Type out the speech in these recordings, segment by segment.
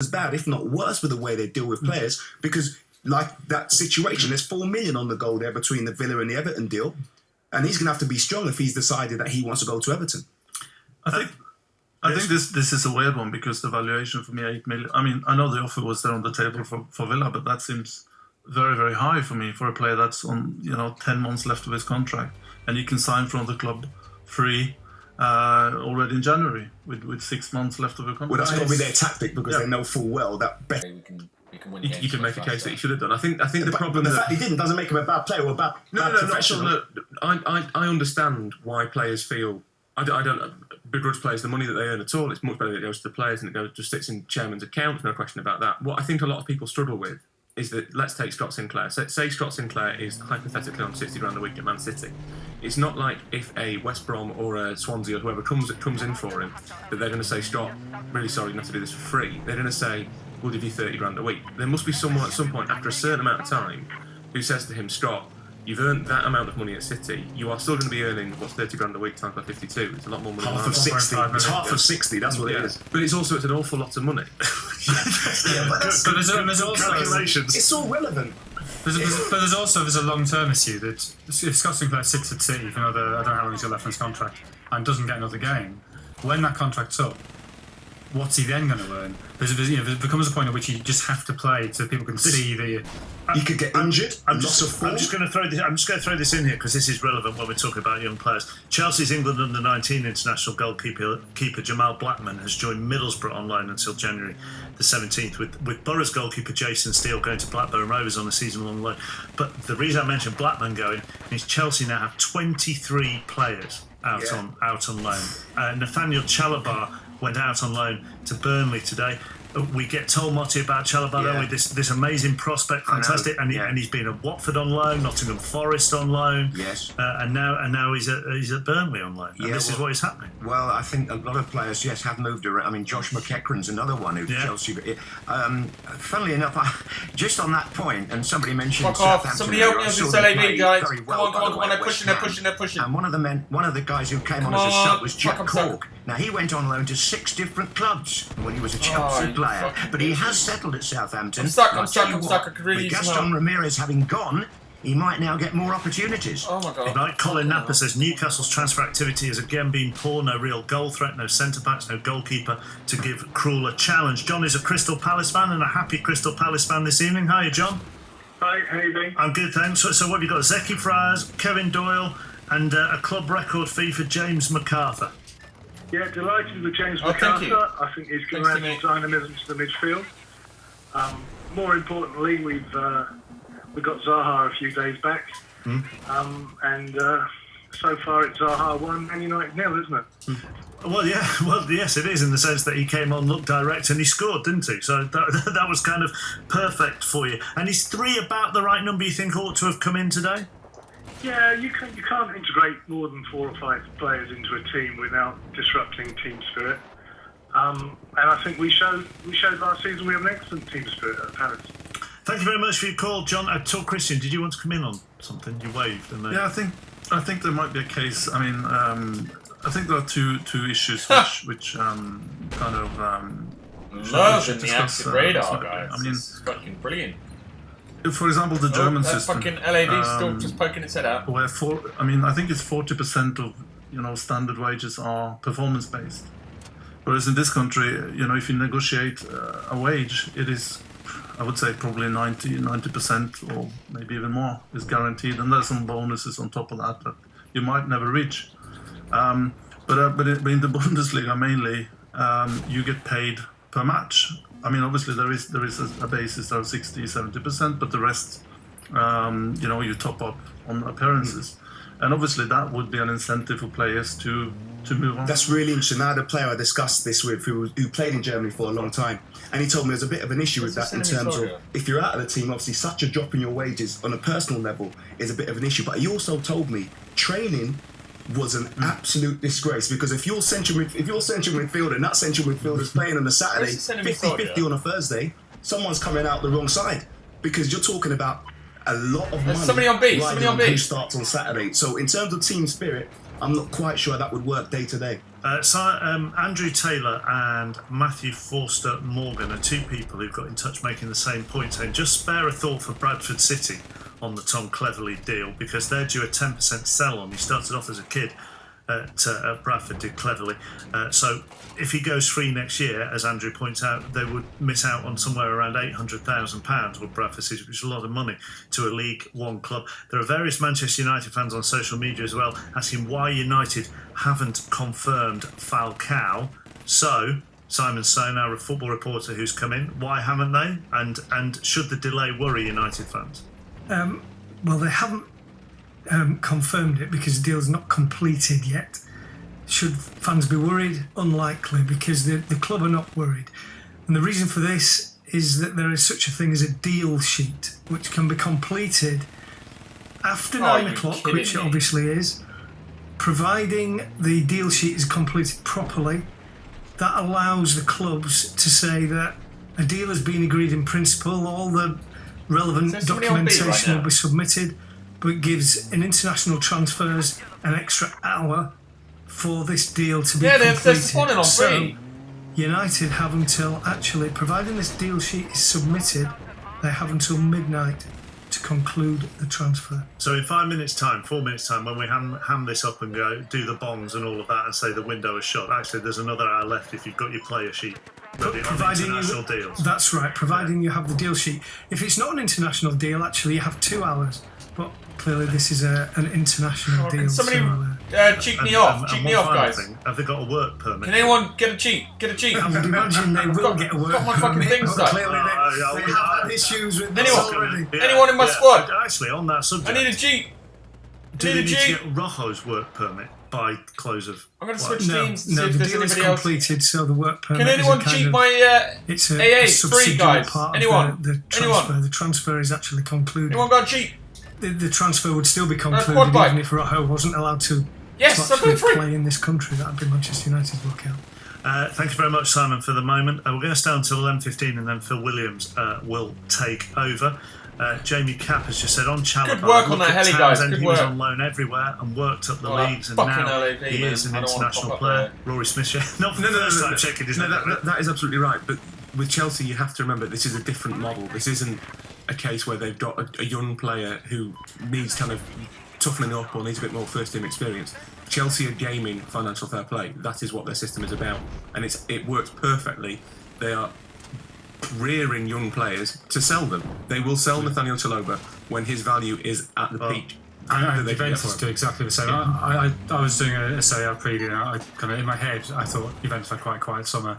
as bad, if not worse, with the way they deal with players, because like that situation, there's 4 million on the go there between the Villa and the Everton deal, and he's going to have to be strong if he's decided that he wants to go to Everton. I think this is a weird one because the valuation for me 8 million. I mean, I know the offer was there on the table for Villa, but that seems very, very high for me for a player that's on 10 months left of his contract, and you can sign from the club free already in January with 6 months left of a contract. Well, that's probably their tactic because they know full well that. You can make a case that he should have done. I think the problem. The fact he didn't doesn't make him a bad player or a bad professional. No. I understand why players feel. I don't begrudge players the money that they earn at all. It's much better that it goes to the players and it just sits in chairman's account. No question about that. What I think a lot of people struggle with is that, let's take Scott Sinclair. Say Scott Sinclair is hypothetically on 60 grand a week at Man City. It's not like if a West Brom or a Swansea or whoever comes in for him that they're going to say, Scott, really sorry, you have to do this for free. They're going to say, we'll give you 30 grand a week. There must be someone at some point after a certain amount of time who says to him, Scott, you've earned that amount of money at City. You are still going to be earning, 30 grand a week times by 52. It's a lot more money. Half of 60. It's half of 60, that's what it is. But it's an awful lot of money. But there's also calculations. It's all relevant. There's a long-term issue that if Scott Sinclair sits at City for another, I don't know how long he's got left on his contract, and doesn't get another game, when that contract's up, what's he then going to earn? There becomes a point at which you just have to play so people can see the. He could get injured. I'm just going to throw this in here because this is relevant when we're talking about young players. Chelsea's England under-19 international goalkeeper Jamal Blackman has joined Middlesbrough on loan until January the 17th, with Borough's goalkeeper Jason Steele going to Blackburn Rovers on a season-long loan. But the reason I mentioned Blackman going is Chelsea now have 23 players out on loan. Nathaniel Chalobah went out on loan to Burnley today. We get told Motti about Chalobah, don't we? This amazing prospect, fantastic, and he's been at Watford on loan, Nottingham Forest on loan, and now he's at Burnley on loan. And this is what is happening. Well, I think a lot of players have moved around. I mean, Josh McEachran's another one who Chelsea. Funnily enough, just on that point, and somebody mentioned Southampton. Somebody help me with this LAV, guys. Come on, they're pushing. And one of the guys who came on as a sub was Jack Cork. Now he went on loan to 6 different clubs when he was a Chelsea player, but he has settled at Southampton. I'm stuck. I could really with Gaston Ramirez having gone, he might now get more opportunities. Oh my God. Like Colin Napper says, Newcastle's transfer activity has again been poor. No real goal threat, no centre-backs, no goalkeeper to give Krul a challenge. John is a Crystal Palace fan and a happy Crystal Palace fan this evening. Hiya, John. Hi, how you doing? I'm good, thanks. So what have you got? Zeki Friars, Kevin Doyle, and a club record fee for James MacArthur. Yeah, delighted with James MacArthur. I think he's going to add some dynamism to the midfield. More importantly, we got Zaha a few days back, and so far it's Zaha 1, Man United 0, isn't it? Well, yes, it is in the sense that he came on, looked direct, and he scored, didn't he? So that was kind of perfect for you. And is 3 about the right number you think ought to have come in today? Yeah, you can't integrate more than 4 or 5 players into a team without disrupting team spirit. And I think we showed last season we have an excellent team spirit at Palace. Thank you very much for your call, John. Talk Christian, did you want to come in on something? You waved. Yeah, I think there might be a case. I mean, I think there are two issues which kind of loving the active radar, guys. I mean, it's fucking brilliant. For example, the German system. Fucking LAV still just poking its head out. Where I think it's 40% of standard wages are performance based. Whereas in this country, if you negotiate a wage, it is, I would say, probably 90% or maybe even more is guaranteed, and there's some bonuses on top of that you might never reach. But in the Bundesliga mainly, you get paid per match. I mean, obviously there is a basis of 60-70%, but the rest, you top up on appearances, and obviously that would be an incentive for players to move on. That's really interesting. I had a player I discussed this with who played in Germany for a long time, and he told me there's a bit of an issue with that in terms of if you're out of the team, obviously such a drop in your wages on a personal level is a bit of an issue. But he also told me training was an absolute disgrace, because if you're central midfielder and that central midfielder's playing on a Saturday, 50-50 on a Thursday, someone's coming out the wrong side, because you're talking about a lot of money. Somebody on B. Who starts on Saturday. So in terms of team spirit, I'm not quite sure that would work day to day. Andrew Taylor and Matthew Forster Morgan are two people who've got in touch making the same point, saying just spare a thought for Bradford City on the Tom Cleverley deal, because they're due a 10% sell-on. He started off as a kid at Bradford, did Cleverley. So if he goes free next year, as Andrew points out, they would miss out on somewhere around £800,000 with Bradford City, which is a lot of money to a League One club. There are various Manchester United fans on social media as well asking why United haven't confirmed Falcao. So Simon Stone, our football reporter who's come in, why haven't they? And should the delay worry United fans? Well, they haven't confirmed it because the deal's not completed yet. Should fans be worried? Unlikely, because the club are not worried. And the reason for this is that there is such a thing as a deal sheet, which can be completed after 9 o'clock, which it obviously is. Providing the deal sheet is completed properly, that allows the clubs to say that a deal has been agreed in principle, all the relevant documentation will be submitted, but it gives in international transfers an extra hour for this deal to be completed. They're spawning on so United have until, actually, providing this deal sheet is submitted, they have until midnight to conclude the transfer. So in 5 minutes' time, 4 minutes' time, when we ham this up and go do the bongs and all of that and say the window is shut, actually there's another hour left if you've got your player sheet ready on international deals. That's right, providing you have the deal sheet. If it's not an international deal, actually you have 2 hours. But clearly this is an international deal. Somebody cheat me off, guys. Have they got a work permit? Can anyone get a cheat? Get a cheat. I would imagine they will get a work permit. Got my fucking things done. Clearly they have had issues with this already. Anyone in my squad? Actually, on that subject, I need a cheat. Do they need to get Rojo's work permit by close of? I'm going to switch teams to see no, if the there's deal is anybody else. completed, so the work permit. Can anyone cheat my it's AA subsidiary 3 guys? part Anyone? Of the transfer. The transfer is actually concluded. Anyone got a cheat? The transfer would still be concluded quad bike. even if Rojo wasn't allowed to actually play in this country. That would be Manchester United's lookout. Thank you very much, Simon, for the moment. We're going to stay until 11:15 and then Phil Williams will take over. Jamie Capp has just said on Chalobah. Good work on that heli, guys. Good he work. was on loan everywhere and worked up the leagues, and now he is an international player. Rory Smith, not for the first time checking his that is absolutely right. But with Chelsea, you have to remember this is a different model. This isn't a case where they've got a young player who needs kind of toughening up or needs a bit more first-team experience. Chelsea are gaming financial fair play. That is what their system is about, and it works perfectly. They are rearing young players to sell them. They will sell Nathaniel Chalobah when his value is at the peak. And Juventus do exactly the same. I was doing a Serie A preview, and I kind of in my head I thought Juventus had quite a quiet summer.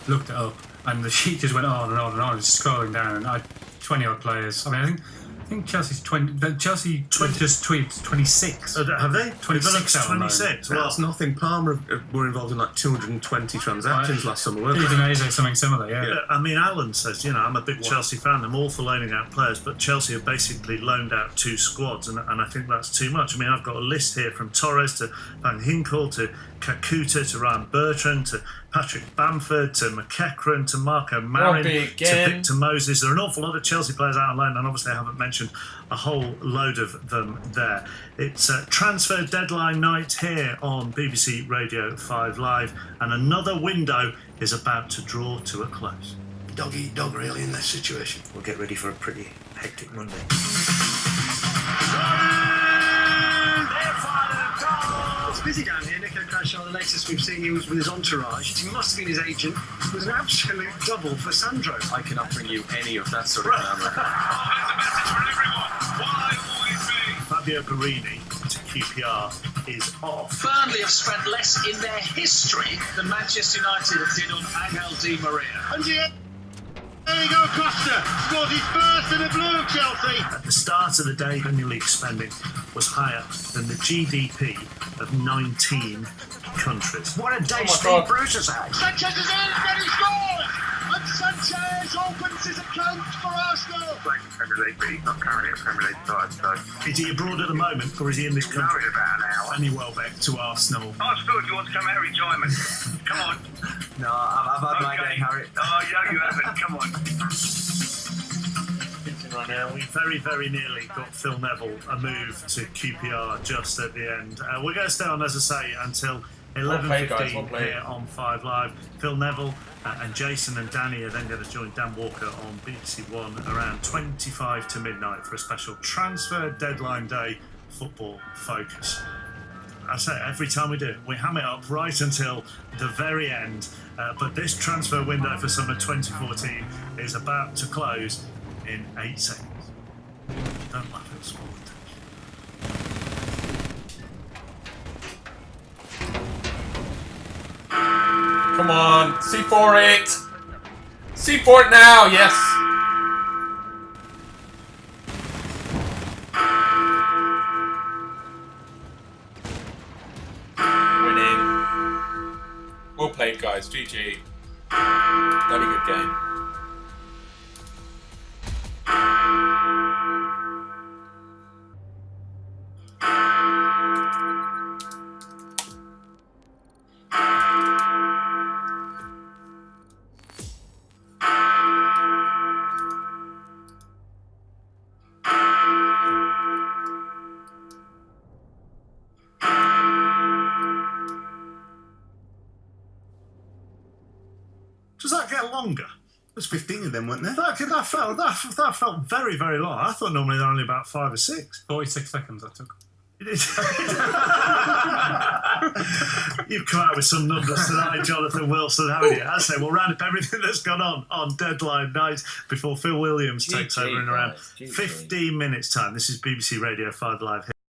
Looked it up, and the sheet just went on and on and on, just scrolling down. And 20 odd players. I mean, I think Chelsea's 20. Chelsea just tweeted 26. Have they? 26. 26. Well, that's nothing. Palmer were involved in like 220 transactions last summer, weren't they? Udinese, something similar, yeah. I mean, Alan says, I'm a big Chelsea fan. I'm all for loaning out players, but Chelsea have basically loaned out 2 squads, and I think that's too much. I mean, I've got a list here from Torres to Van Hinkel to Kakuta to Ryan Bertrand to Patrick Bamford to McEachran to Marco Marin to Victor Moses. There are an awful lot of Chelsea players out on loan, and obviously I haven't mentioned a whole load of them there. It's transfer deadline night here on BBC Radio 5 Live, and another window is about to draw to a close. Dog eat dog, really, in this situation. We'll get ready for a pretty hectic Monday. It's busy down here. Nico Crashaw, the latest we've seen, he was with his entourage. He must have been his agent. It was an absolute double for Sandro. I cannot bring you any of that sort of glamour. Fabio Borini to QPR is off. Burnley have spent less in their history than Manchester United did on Angel Di Maria. And there you go, Costa scores his first in the blue of Chelsea. At the start of the day, Premier League spending was higher than the GDP of 19 countries. What a day Steve Bruce has had. Sanchez is in, and he scores! And Sanchez opens his account for Arsenal. Playing Premier League, but he's not currently a Premier League side, so... Is he abroad at the moment, or is he in this country? About an hour. Danny Welbeck to Arsenal. Arsenal, if you want to come out, enjoyment. Come on. No, I've had my day, Harry. Oh, yeah, you haven't. Come on. right now. We very, very nearly got Phil Neville a move to QPR just at the end. We're going to stay on, as I say, until 11:15 here on 5 Live. Phil Neville and Jason and Danny are then going to join Dan Walker on BBC One around 25 to midnight for a special transfer deadline day football focus. I say every time we do it, we ham it up right until the very end. But this transfer window for summer 2014 is about to close in 8 seconds. Don't laugh at sport. Come on, C4 it! C4 it now, yes! Winning. Well played, guys. GG. Very good game. Does that get longer? There's 15 of them, weren't there? That felt very, very long. I thought normally they're only about 5 or 6. 46 seconds that took. You've come out with some numbers tonight, Jonathan Wilson, haven't you? I say we'll round up everything that's gone on deadline night before Phil Williams takes over in around 15 minutes' time. This is BBC Radio 5 Live.